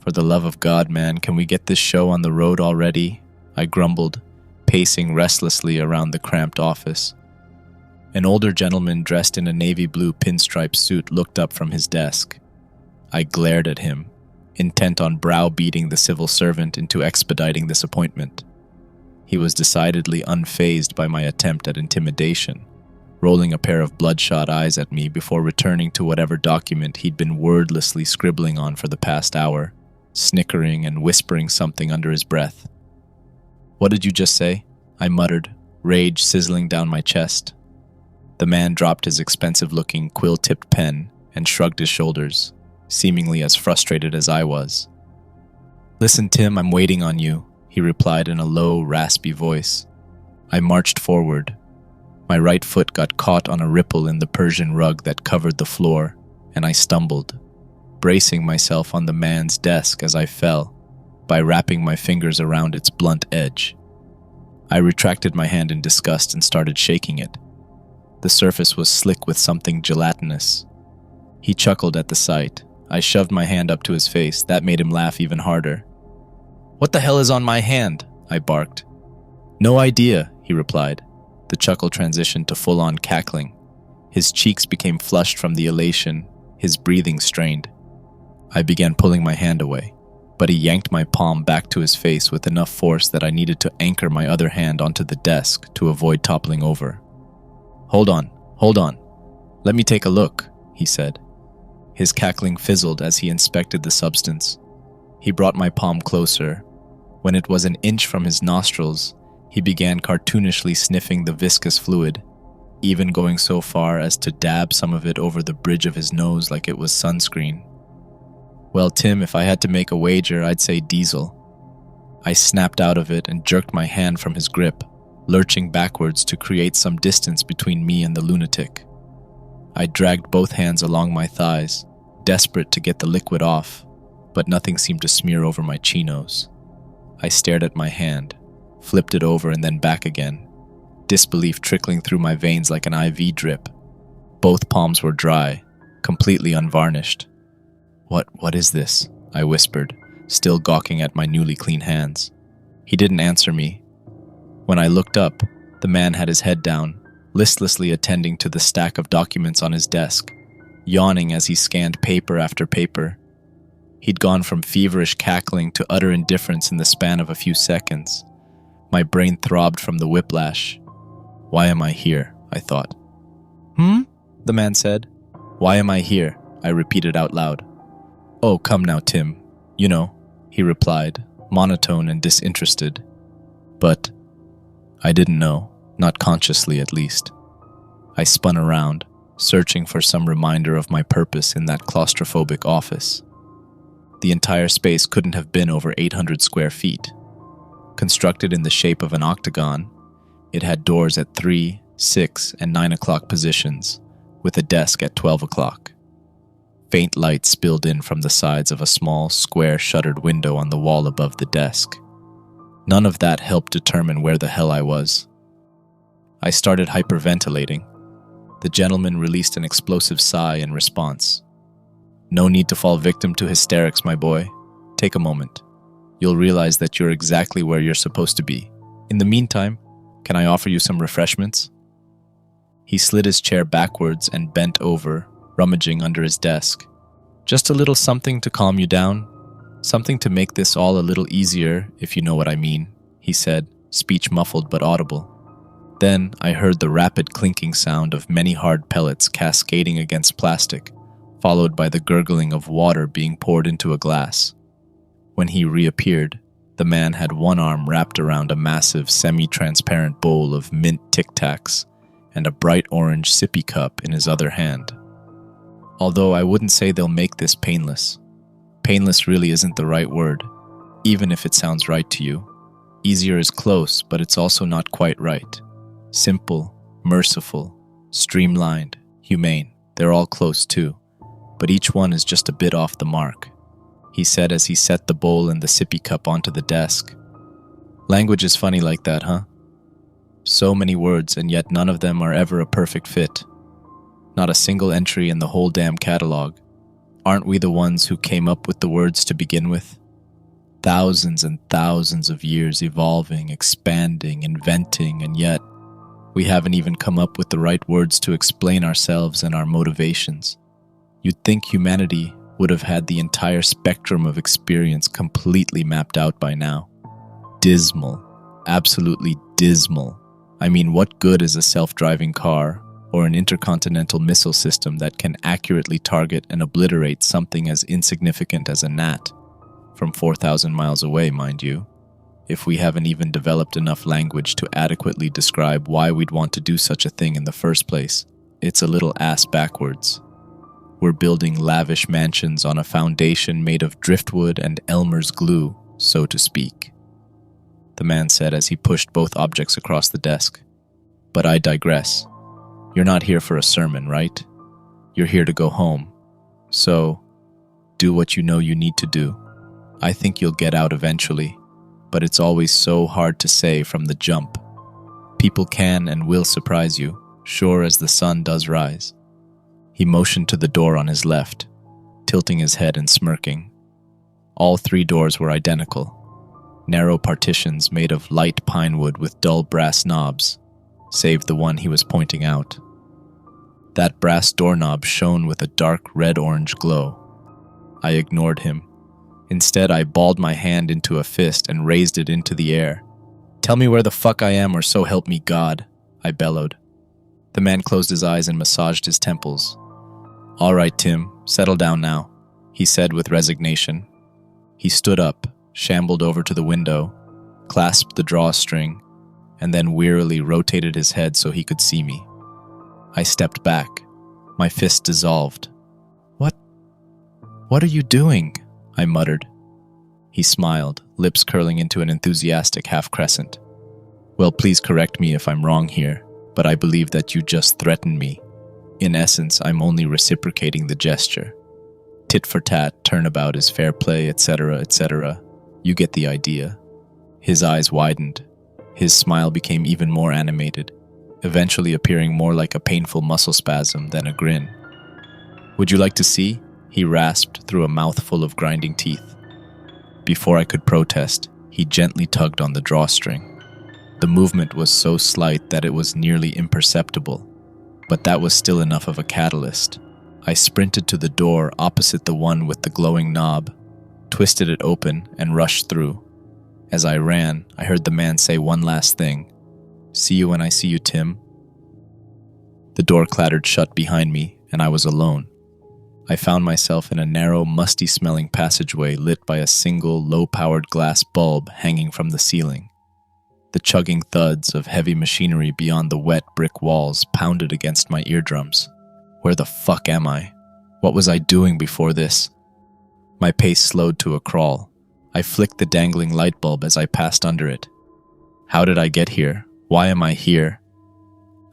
For the love of God, man, can we get this show on the road already? I grumbled, pacing restlessly around the cramped office. An older gentleman dressed in a navy blue pinstripe suit looked up from his desk. I glared at him, intent on browbeating the civil servant into expediting this appointment. He was decidedly unfazed by my attempt at intimidation, rolling a pair of bloodshot eyes at me before returning to whatever document he'd been wordlessly scribbling on for the past hour, snickering and whispering something under his breath. "What did you just say?" I muttered, rage sizzling down my chest. The man dropped his expensive-looking quill-tipped pen and shrugged his shoulders, seemingly as frustrated as I was. "Listen, Tim, I'm waiting on you," he replied in a low, raspy voice. I marched forward. My right foot got caught on a ripple in the Persian rug that covered the floor, and I stumbled, bracing myself on the man's desk as I fell, by wrapping my fingers around its blunt edge. I retracted my hand in disgust and started shaking it. The surface was slick with something gelatinous. He chuckled at the sight. I shoved my hand up to his face. That made him laugh even harder. "What the hell is on my hand?" I barked. "No idea," he replied. The chuckle transitioned to full-on cackling. His cheeks became flushed from the elation, his breathing strained. I began pulling my hand away, but he yanked my palm back to his face with enough force that I needed to anchor my other hand onto the desk to avoid toppling over. Hold on. Let me take a look," he said. His cackling fizzled as he inspected the substance. He brought my palm closer. When it was an inch from his nostrils, he began cartoonishly sniffing the viscous fluid, even going so far as to dab some of it over the bridge of his nose like it was sunscreen. "Well, Tim, if I had to make a wager, I'd say diesel." I snapped out of it and jerked my hand from his grip, lurching backwards to create some distance between me and the lunatic. I dragged both hands along my thighs, desperate to get the liquid off, but nothing seemed to smear over my chinos. I stared at my hand, flipped it over and then back again, disbelief trickling through my veins like an IV drip. Both palms were dry, completely unvarnished. What is this?" I whispered, still gawking at my newly clean hands. He didn't answer me. When I looked up, the man had his head down, listlessly attending to the stack of documents on his desk, yawning as he scanned paper after paper. He'd gone from feverish cackling to utter indifference in the span of a few seconds. My brain throbbed from the whiplash. "Why am I here?" I thought. The man said. "Why am I here?" I repeated out loud. "Oh, come now, Tim. You know," he replied, monotone and disinterested. But I didn't know, not consciously at least. I spun around, searching for some reminder of my purpose in that claustrophobic office. The entire space couldn't have been over 800 square feet. Constructed in the shape of an octagon, it had doors at 3, 6, and 9 o'clock positions, with a desk at 12 o'clock. Faint light spilled in from the sides of a small, square shuttered window on the wall above the desk. None of that helped determine where the hell I was. I started hyperventilating. The gentleman released an explosive sigh in response. "No need to fall victim to hysterics, my boy. Take a moment. You'll realize that you're exactly where you're supposed to be. In the meantime, can I offer you some refreshments?" He slid his chair backwards and bent over, rummaging under his desk. "Just a little something to calm you down. Something to make this all a little easier, if you know what I mean," he said, speech muffled but audible. Then I heard the rapid clinking sound of many hard pellets cascading against plastic, followed by the gurgling of water being poured into a glass. When he reappeared, the man had one arm wrapped around a massive semi-transparent bowl of mint Tic Tacs and a bright orange sippy cup in his other hand. Although I wouldn't say they'll make this painless. Painless really isn't the right word, even if it sounds right to you. Easier is close, but it's also not quite right. Simple, merciful, streamlined, humane, they're all close too, but each one is just a bit off the mark, he said as he set the bowl and the sippy cup onto the desk. Language is funny like that, huh? So many words, and yet none of them are ever a perfect fit. Not a single entry in the whole damn catalog. Aren't we the ones who came up with the words to begin with? Thousands and thousands of years evolving, expanding, inventing, and yet we haven't even come up with the right words to explain ourselves and our motivations. You'd think humanity would have had the entire spectrum of experience completely mapped out by now. Dismal. Absolutely dismal. I mean, what good is a self-driving car or an intercontinental missile system that can accurately target and obliterate something as insignificant as a gnat? From 4,000 miles away, mind you, if we haven't even developed enough language to adequately describe why we'd want to do such a thing in the first place. It's a little ass backwards. We're building lavish mansions on a foundation made of driftwood and Elmer's glue, so to speak, the man said as he pushed both objects across the desk. But I digress. You're not here for a sermon, right? You're here to go home. So, do what you know you need to do. I think you'll get out eventually, but it's always so hard to say from the jump. People can and will surprise you, sure as the sun does rise. He motioned to the door on his left, tilting his head and smirking. All 3 doors were identical. Narrow partitions made of light pine wood with dull brass knobs, save the one he was pointing out. That brass doorknob shone with a dark red-orange glow. I ignored him. Instead, I balled my hand into a fist and raised it into the air. "Tell me where the fuck I am, or so help me God," I bellowed. The man closed his eyes and massaged his temples. "All right, Tim, settle down now," he said with resignation. He stood up, shambled over to the window, clasped the drawstring, and then wearily rotated his head so he could see me. I stepped back. My fist dissolved. What are you doing?" I muttered. He smiled, lips curling into an enthusiastic half-crescent. "Well, please correct me if I'm wrong here, but I believe that you just threatened me. In essence, I'm only reciprocating the gesture. Tit for tat, turnabout is fair play, etc., etc. You get the idea." His eyes widened. His smile became even more animated, eventually appearing more like a painful muscle spasm than a grin. "Would you like to see?" he rasped through a mouthful of grinding teeth. Before I could protest, he gently tugged on the drawstring. The movement was so slight that it was nearly imperceptible, but that was still enough of a catalyst. I sprinted to the door opposite the one with the glowing knob, twisted it open, and rushed through. As I ran, I heard the man say one last thing. "See you when I see you, Tim." The door clattered shut behind me, and I was alone. I found myself in a narrow, musty-smelling passageway lit by a single, low-powered glass bulb hanging from the ceiling. The chugging thuds of heavy machinery beyond the wet brick walls pounded against my eardrums. Where the fuck am I? What was I doing before this? My pace slowed to a crawl. I flicked the dangling light bulb as I passed under it. How did I get here? Why am I here?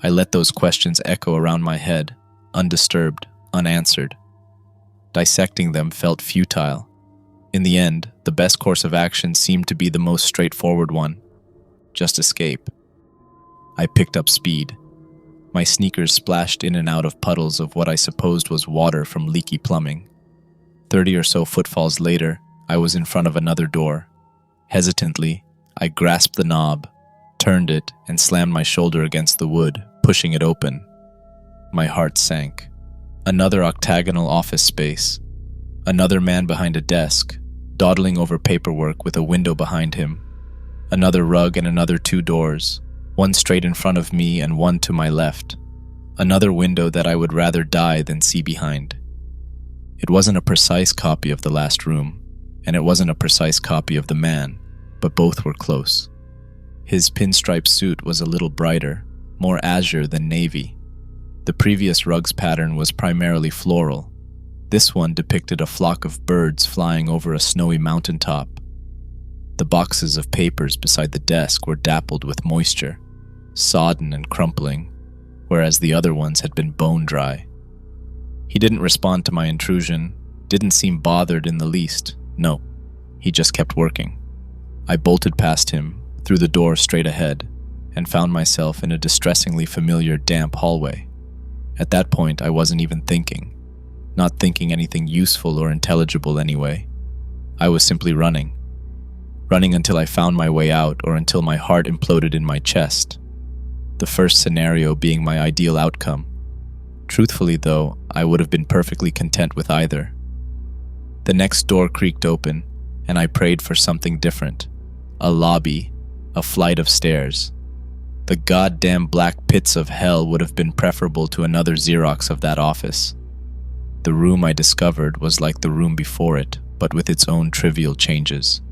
I let those questions echo around my head, undisturbed, unanswered. Dissecting them felt futile. In the end, the best course of action seemed to be the most straightforward one. Just escape. I picked up speed. My sneakers splashed in and out of puddles of what I supposed was water from leaky plumbing. 30 or so footfalls later, I was in front of another door. Hesitantly, I grasped the knob, turned it, and slammed my shoulder against the wood, pushing it open. My heart sank. Another octagonal office space. Another man behind a desk, dawdling over paperwork with a window behind him. Another rug and another 2 doors, one straight in front of me and one to my left. Another window that I would rather die than see behind. It wasn't a precise copy of the last room, and it wasn't a precise copy of the man, but both were close. His pinstripe suit was a little brighter, more azure than navy. The previous rug's pattern was primarily floral. This one depicted a flock of birds flying over a snowy mountaintop. The boxes of papers beside the desk were dappled with moisture, sodden and crumpling, whereas the other ones had been bone dry. He didn't respond to my intrusion, didn't seem bothered in the least. No, he just kept working. I bolted past him, through the door straight ahead, and found myself in a distressingly familiar damp hallway. At that point, I wasn't even thinking. not thinking anything useful or intelligible anyway. I was simply running until I found my way out or until my heart imploded in my chest. The first scenario being my ideal outcome. Truthfully, though, I would have been perfectly content with either. The next door creaked open, and I prayed for something different. A lobby, a flight of stairs. The goddamn black pits of hell would have been preferable to another Xerox of that office. The room I discovered was like the room before it, but with its own trivial changes.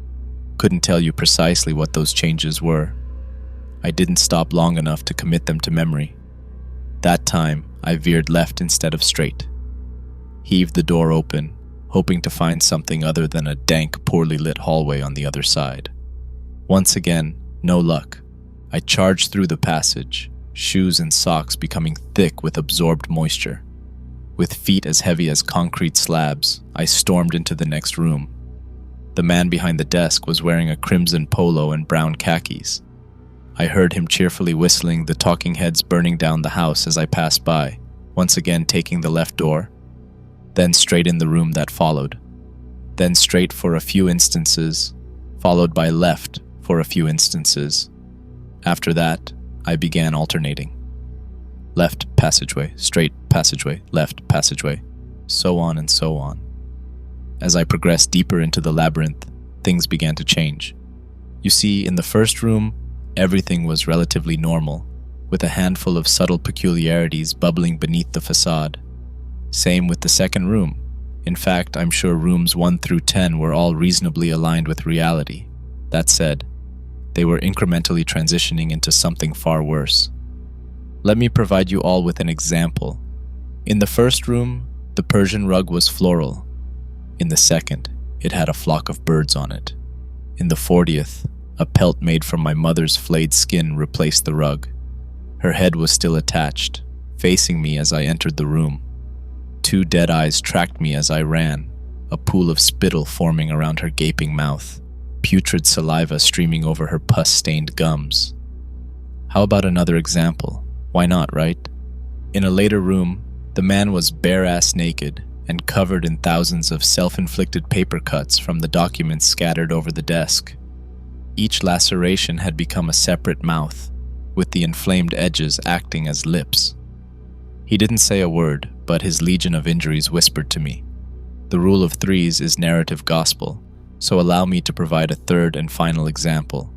Couldn't tell you precisely what those changes were. I didn't stop long enough to commit them to memory. That time, I veered left instead of straight. Heaved the door open, hoping to find something other than a dank, poorly lit hallway on the other side. Once again, no luck. I charged through the passage, shoes and socks becoming thick with absorbed moisture. With feet as heavy as concrete slabs, I stormed into the next room. The man behind the desk was wearing a crimson polo and brown khakis. I heard him cheerfully whistling the Talking Heads Burning Down the House as I passed by, once again taking the left door, then straight in the room that followed, then straight for a few instances, followed by left for a few instances. After that, I began alternating. Left passageway, straight passageway, left passageway, so on and so on. As I progressed deeper into the labyrinth, things began to change. You see, in the first room, everything was relatively normal, with a handful of subtle peculiarities bubbling beneath the facade. Same with the second room. In fact, I'm sure rooms 1 through 10 were all reasonably aligned with reality. That said, they were incrementally transitioning into something far worse. Let me provide you all with an example. In the first room, the Persian rug was floral. In the second, it had a flock of birds on it. In the 40th, a pelt made from my mother's flayed skin replaced the rug. Her head was still attached, facing me as I entered the room. 2 dead eyes tracked me as I ran, a pool of spittle forming around her gaping mouth, putrid saliva streaming over her pus-stained gums. How about another example? Why not, right? In a later room, the man was bare-ass naked and covered in thousands of self-inflicted paper cuts from the documents scattered over the desk. Each laceration had become a separate mouth, with the inflamed edges acting as lips. He didn't say a word, but his legion of injuries whispered to me. The rule of threes is narrative gospel, so allow me to provide a third and final example.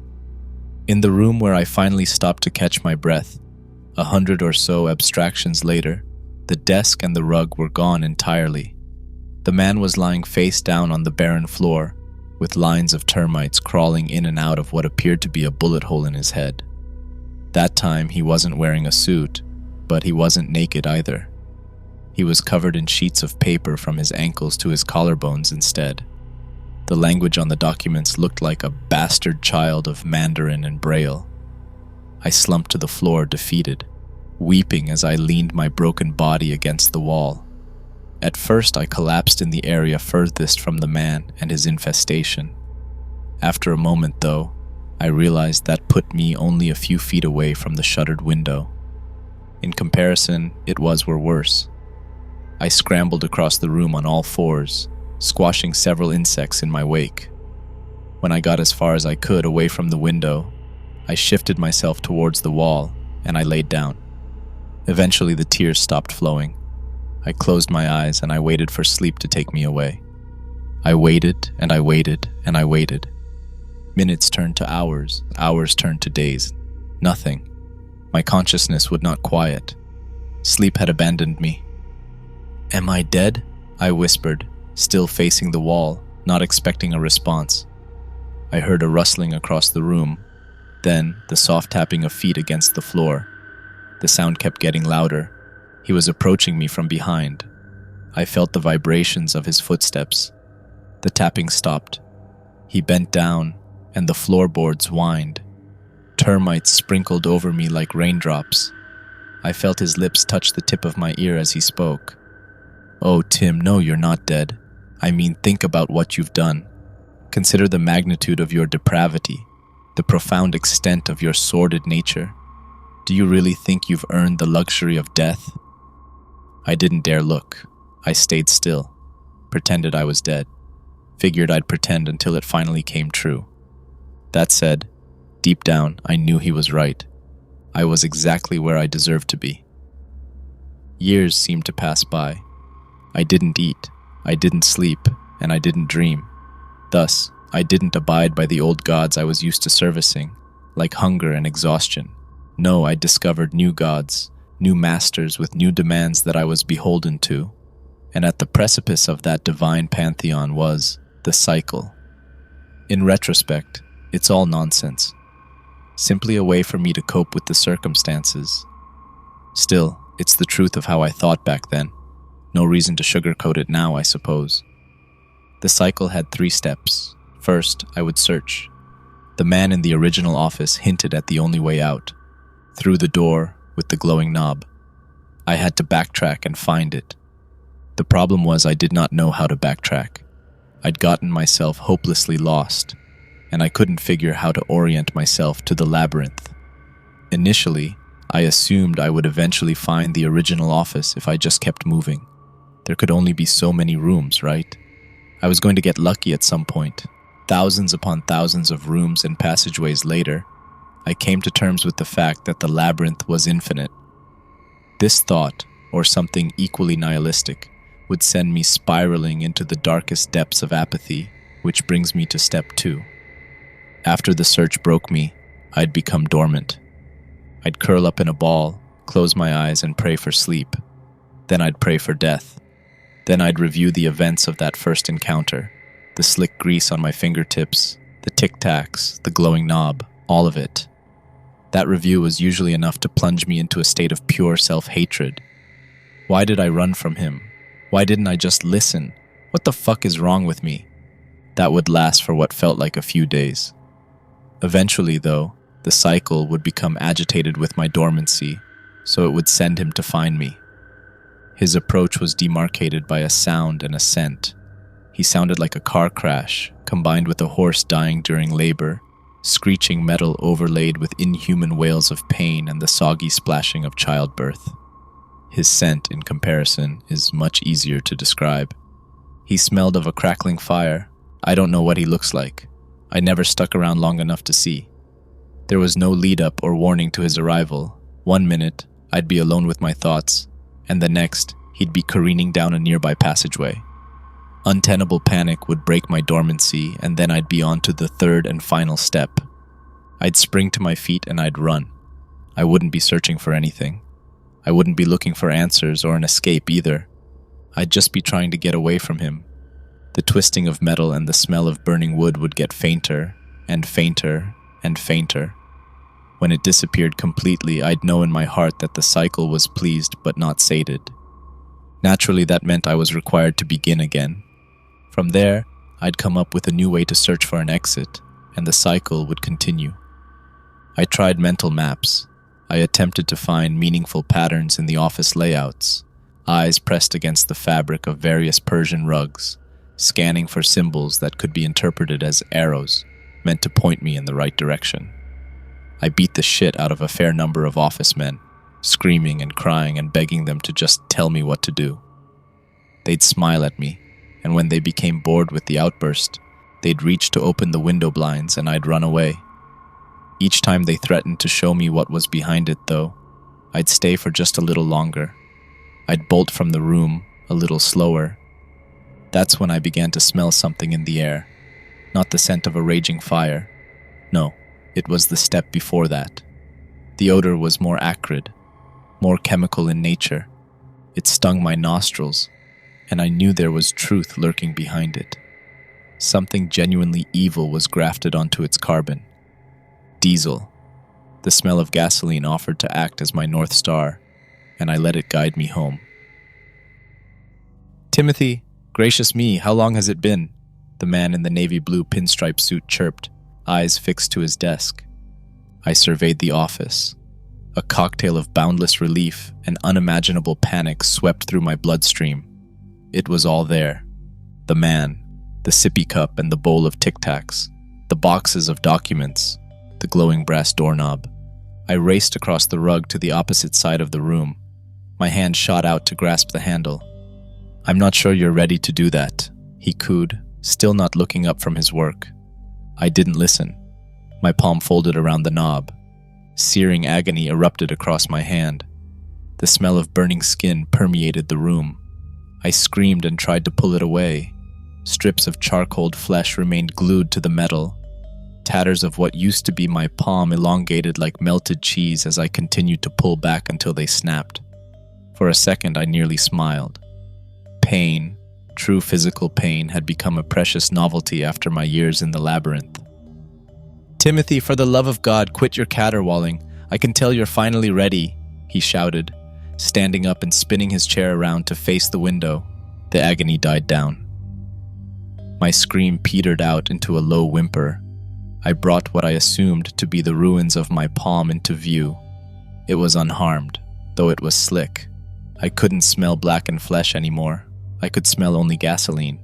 In the room where I finally stopped to catch my breath, 100 or so abstractions later, the desk and the rug were gone entirely. The man was lying face down on the barren floor, with lines of termites crawling in and out of what appeared to be a bullet hole in his head. That time he wasn't wearing a suit, but he wasn't naked either. He was covered in sheets of paper from his ankles to his collarbones instead. The language on the documents looked like a bastard child of Mandarin and Braille. I slumped to the floor, defeated, weeping as I leaned my broken body against the wall. At first, I collapsed in the area furthest from the man and his infestation. After a moment, though, I realized that put me only a few feet away from the shuttered window. In comparison, it were worse. I scrambled across the room on all fours, squashing several insects in my wake. When I got as far as I could away from the window, I shifted myself towards the wall, and I laid down. Eventually, the tears stopped flowing. I closed my eyes and I waited for sleep to take me away. I waited and I waited and I waited. Minutes turned to hours, hours turned to days. Nothing. My consciousness would not quiet. Sleep had abandoned me. "Am I dead?" I whispered, still facing the wall, not expecting a response. I heard a rustling across the room, then the soft tapping of feet against the floor. The sound kept getting louder. He was approaching me from behind. I felt the vibrations of his footsteps. The tapping stopped. He bent down, and the floorboards whined. Termites sprinkled over me like raindrops. I felt his lips touch the tip of my ear as he spoke. "Oh, Tim, no, you're not dead. I mean, think about what you've done. Consider the magnitude of your depravity, the profound extent of your sordid nature. Do you really think you've earned the luxury of death?" I didn't dare look. I stayed still, pretended I was dead, figured I'd pretend until it finally came true. That said, deep down, I knew he was right. I was exactly where I deserved to be. Years seemed to pass by. I didn't eat, I didn't sleep, and I didn't dream. Thus, I didn't abide by the old gods I was used to servicing, like hunger and exhaustion. No, I discovered new gods, new masters with new demands that I was beholden to. And at the precipice of that divine pantheon was the cycle. In retrospect, it's all nonsense. Simply a way for me to cope with the circumstances. Still, it's the truth of how I thought back then. No reason to sugarcoat it now, I suppose. The cycle had 3 steps. First, I would search. The man in the original office hinted at the only way out. Through the door with the glowing knob. I had to backtrack and find it. The problem was I did not know how to backtrack. I'd gotten myself hopelessly lost, and I couldn't figure how to orient myself to the labyrinth. Initially, I assumed I would eventually find the original office if I just kept moving. There could only be so many rooms, right? I was going to get lucky at some point. Thousands upon thousands of rooms and passageways later, I came to terms with the fact that the labyrinth was infinite. This thought, or something equally nihilistic, would send me spiraling into the darkest depths of apathy, which brings me to step 2. After the search broke me, I'd become dormant. I'd curl up in a ball, close my eyes and pray for sleep. Then I'd pray for death. Then I'd review the events of that first encounter, the slick grease on my fingertips, the tic-tacs, the glowing knob, all of it. That review was usually enough to plunge me into a state of pure self-hatred. Why did I run from him? Why didn't I just listen? What the fuck is wrong with me? That would last for what felt like a few days. Eventually, though, the cycle would become agitated with my dormancy, so it would send him to find me. His approach was demarcated by a sound and a scent. He sounded like a car crash, combined with a horse dying during labor, screeching metal overlaid with inhuman wails of pain and the soggy splashing of childbirth. His scent, in comparison, is much easier to describe. He smelled of a crackling fire. I don't know what he looks like. I never stuck around long enough to see. There was no lead-up or warning to his arrival. One minute, I'd be alone with my thoughts, and the next, he'd be careening down a nearby passageway. Untenable panic would break my dormancy, and then I'd be on to the 3rd and final step. I'd spring to my feet and I'd run. I wouldn't be searching for anything. I wouldn't be looking for answers or an escape either. I'd just be trying to get away from him. The twisting of metal and the smell of burning wood would get fainter and fainter and fainter. When it disappeared completely, I'd know in my heart that the cycle was pleased but not sated. Naturally, that meant I was required to begin again. From there, I'd come up with a new way to search for an exit, and the cycle would continue. I tried mental maps. I attempted to find meaningful patterns in the office layouts, eyes pressed against the fabric of various Persian rugs, scanning for symbols that could be interpreted as arrows, meant to point me in the right direction. I beat the shit out of a fair number of office men, screaming and crying and begging them to just tell me what to do. They'd smile at me, and when they became bored with the outburst, they'd reach to open the window blinds and I'd run away. Each time they threatened to show me what was behind it, though, I'd stay for just a little longer. I'd bolt from the room a little slower. That's when I began to smell something in the air. Not the scent of a raging fire. No, it was the step before that. The odor was more acrid, more chemical in nature. It stung my nostrils, and I knew there was truth lurking behind it. Something genuinely evil was grafted onto its carbon. Diesel. The smell of gasoline offered to act as my North Star, and I let it guide me home. "Timothy, gracious me, how long has it been?" The man in the navy blue pinstripe suit chirped, eyes fixed to his desk. I surveyed the office. A cocktail of boundless relief and unimaginable panic swept through my bloodstream. It was all there. The man, the sippy cup and the bowl of tic-tacs, the boxes of documents, the glowing brass doorknob. I raced across the rug to the opposite side of the room. My hand shot out to grasp the handle. I'm not sure you're ready to do that, he cooed, still not looking up from his work. I didn't listen. My palm folded around the knob. Searing agony erupted across my hand. The smell of burning skin permeated the room. I screamed and tried to pull it away. Strips of charcoaled flesh remained glued to the metal. Tatters of what used to be my palm elongated like melted cheese as I continued to pull back until they snapped. For a second, I nearly smiled. Pain, true physical pain, had become a precious novelty after my years in the labyrinth. "Timothy, for the love of God, quit your caterwauling. I can tell you're finally ready," he shouted, standing up and spinning his chair around to face the window. The agony died down. My scream petered out into a low whimper. I brought what I assumed to be the ruins of my palm into view. It was unharmed, though it was slick. I couldn't smell blackened flesh anymore. I could smell only gasoline.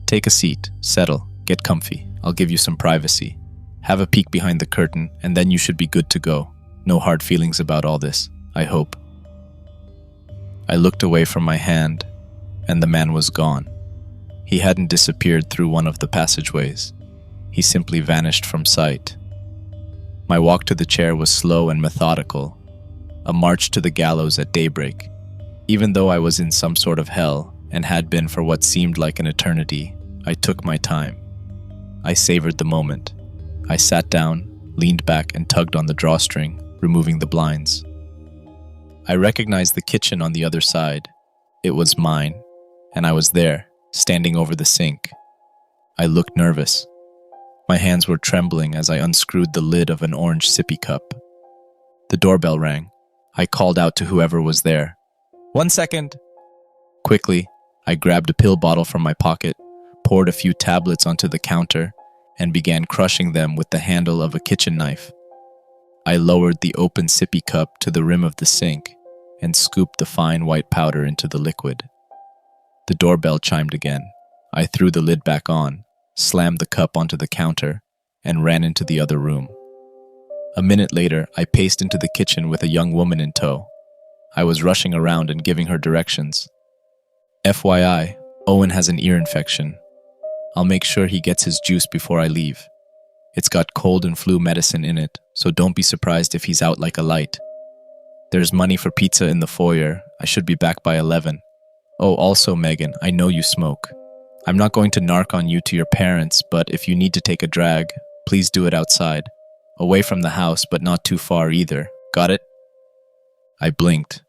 "Take a seat, settle, get comfy. I'll give you some privacy. Have a peek behind the curtain, and then you should be good to go. No hard feelings about all this, I hope." I looked away from my hand, and the man was gone. He hadn't disappeared through one of the passageways. He simply vanished from sight. My walk to the chair was slow and methodical, a march to the gallows at daybreak. Even though I was in some sort of hell, and had been for what seemed like an eternity, I took my time. I savored the moment. I sat down, leaned back, and tugged on the drawstring, removing the blinds. I recognized the kitchen on the other side. It was mine, and I was there, standing over the sink. I looked nervous. My hands were trembling as I unscrewed the lid of an orange sippy cup. The doorbell rang. I called out to whoever was there. "1 second!" Quickly, I grabbed a pill bottle from my pocket, poured a few tablets onto the counter, and began crushing them with the handle of a kitchen knife. I lowered the open sippy cup to the rim of the sink and scooped the fine white powder into the liquid. The doorbell chimed again. I threw the lid back on, slammed the cup onto the counter, and ran into the other room. A minute later, I paced into the kitchen with a young woman in tow. I was rushing around and giving her directions. "FYI, Owen has an ear infection. I'll make sure he gets his juice before I leave. It's got cold and flu medicine in it, so don't be surprised if he's out like a light. There's money for pizza in the foyer. I should be back by 11. Oh, also, Megan, I know you smoke. I'm not going to narc on you to your parents, but if you need to take a drag, please do it outside. Away from the house, but not too far either. Got it?" I blinked.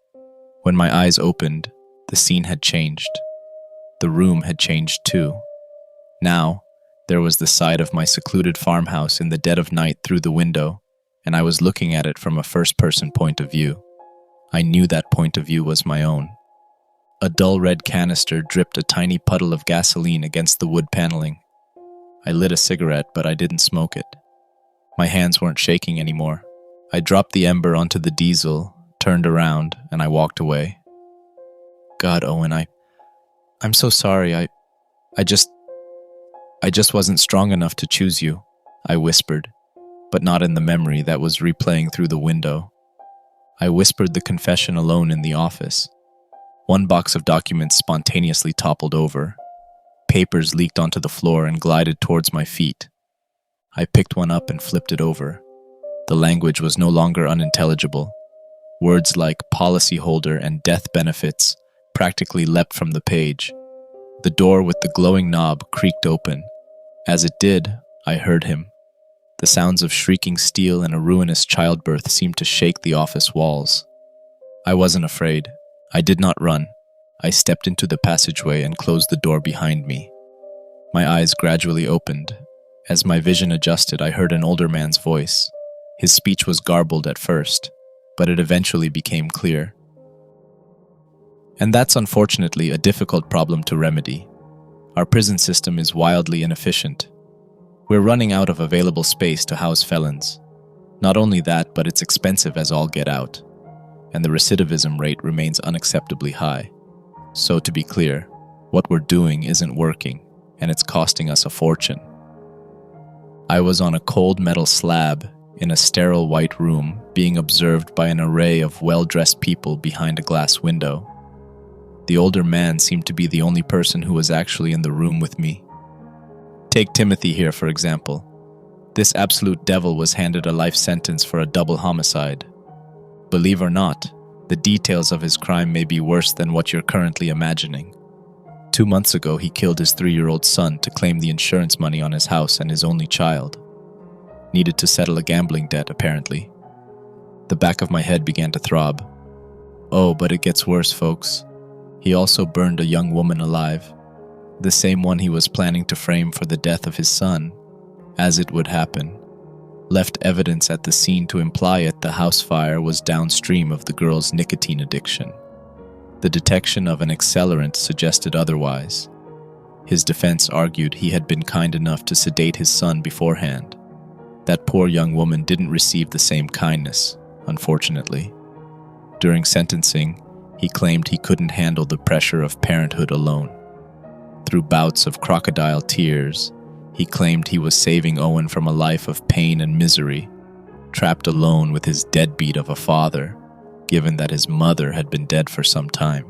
When my eyes opened, the scene had changed. The room had changed too. Now, there was the side of my secluded farmhouse in the dead of night through the window, and I was looking at it from a first-person point of view. I knew that point of view was my own. A dull red canister dripped a tiny puddle of gasoline against the wood paneling. I lit a cigarette, but I didn't smoke it. My hands weren't shaking anymore. I dropped the ember onto the diesel, turned around, and I walked away. "God, Owen, I'm so sorry. I just wasn't strong enough to choose you," I whispered, but not in the memory that was replaying through the window. I whispered the confession alone in the office. One box of documents spontaneously toppled over. Papers leaked onto the floor and glided towards my feet. I picked one up and flipped it over. The language was no longer unintelligible. Words like policyholder and death benefits practically leapt from the page. The door with the glowing knob creaked open. As it did, I heard him. The sounds of shrieking steel and a ruinous childbirth seemed to shake the office walls. I wasn't afraid. I did not run. I stepped into the passageway and closed the door behind me. My eyes gradually opened. As my vision adjusted, I heard an older man's voice. His speech was garbled at first, but it eventually became clear. And that's unfortunately a difficult problem to remedy. Our prison system is wildly inefficient. We're running out of available space to house felons. Not only that, but it's expensive as all get out. And the recidivism rate remains unacceptably high. So to be clear, what we're doing isn't working, and it's costing us a fortune. I was on a cold metal slab in a sterile white room, being observed by an array of well-dressed people behind a glass window. The older man seemed to be the only person who was actually in the room with me. Take Timothy here, for example. This absolute devil was handed a life sentence for a double homicide. Believe or not, the details of his crime may be worse than what you're currently imagining. 2 months ago, he killed his 3-year-old son to claim the insurance money on his house and his only child. Needed to settle a gambling debt, apparently. The back of my head began to throb. Oh, but it gets worse, folks. He also burned a young woman alive, the same one he was planning to frame for the death of his son, as it would happen. Left evidence at the scene to imply the house fire was downstream of the girl's nicotine addiction. The detection of an accelerant suggested otherwise. His defense argued he had been kind enough to sedate his son beforehand. That poor young woman didn't receive the same kindness, unfortunately. During sentencing, he claimed he couldn't handle the pressure of parenthood alone. Through bouts of crocodile tears, he claimed he was saving Owen from a life of pain and misery, trapped alone with his deadbeat of a father, given that his mother had been dead for some time.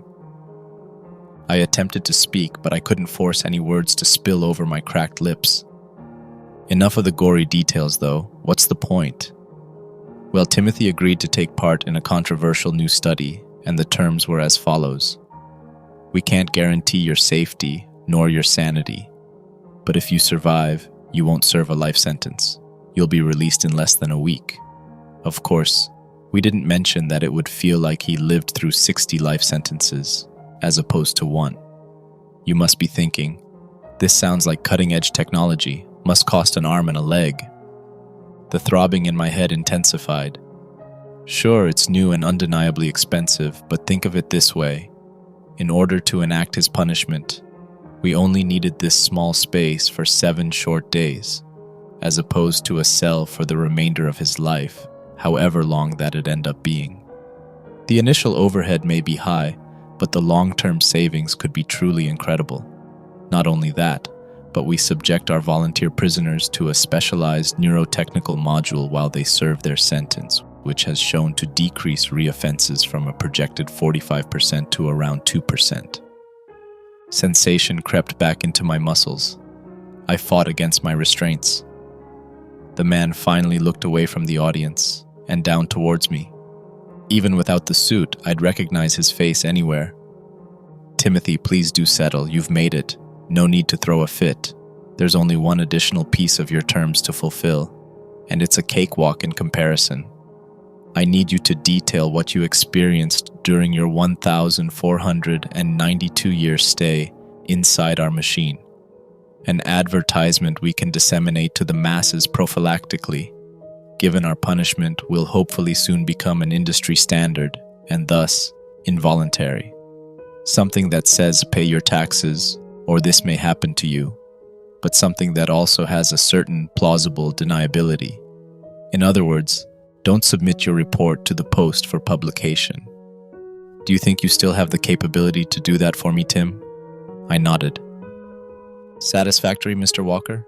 I attempted to speak, but I couldn't force any words to spill over my cracked lips. Enough of the gory details, though. What's the point? Well, Timothy agreed to take part in a controversial new study, and the terms were as follows. We can't guarantee your safety nor your sanity, but if you survive, you won't serve a life sentence. You'll be released in less than a week. Of course, we didn't mention that it would feel like he lived through 60 life sentences, as opposed to 1. You must be thinking, this sounds like cutting-edge technology, must cost an arm and a leg. The throbbing in my head intensified. Sure, it's new and undeniably expensive, but think of it this way. In order to enact his punishment, we only needed this small space for 7 short days, as opposed to a cell for the remainder of his life, however long that'd end up being. The initial overhead may be high, but the long-term savings could be truly incredible. Not only that, but we subject our volunteer prisoners to a specialized neurotechnical module while they serve their sentence, which has shown to decrease reoffenses from a projected 45% to around 2%. Sensation crept back into my muscles. I fought against my restraints. The man finally looked away from the audience and down towards me. Even without the suit, I'd recognize his face anywhere. Timothy, please do settle. You've made it. No need to throw a fit. There's only one additional piece of your terms to fulfill, and it's a cakewalk in comparison. I need you to detail what you experienced during your 1,492-year stay inside our machine. An advertisement we can disseminate to the masses prophylactically. Given our punishment will hopefully soon become an industry standard, and thus, involuntary. Something that says pay your taxes, or this may happen to you, but something that also has a certain plausible deniability. In other words, don't submit your report to the Post for publication. Do you think you still have the capability to do that for me, Tim? I nodded. Satisfactory, Mr. Walker?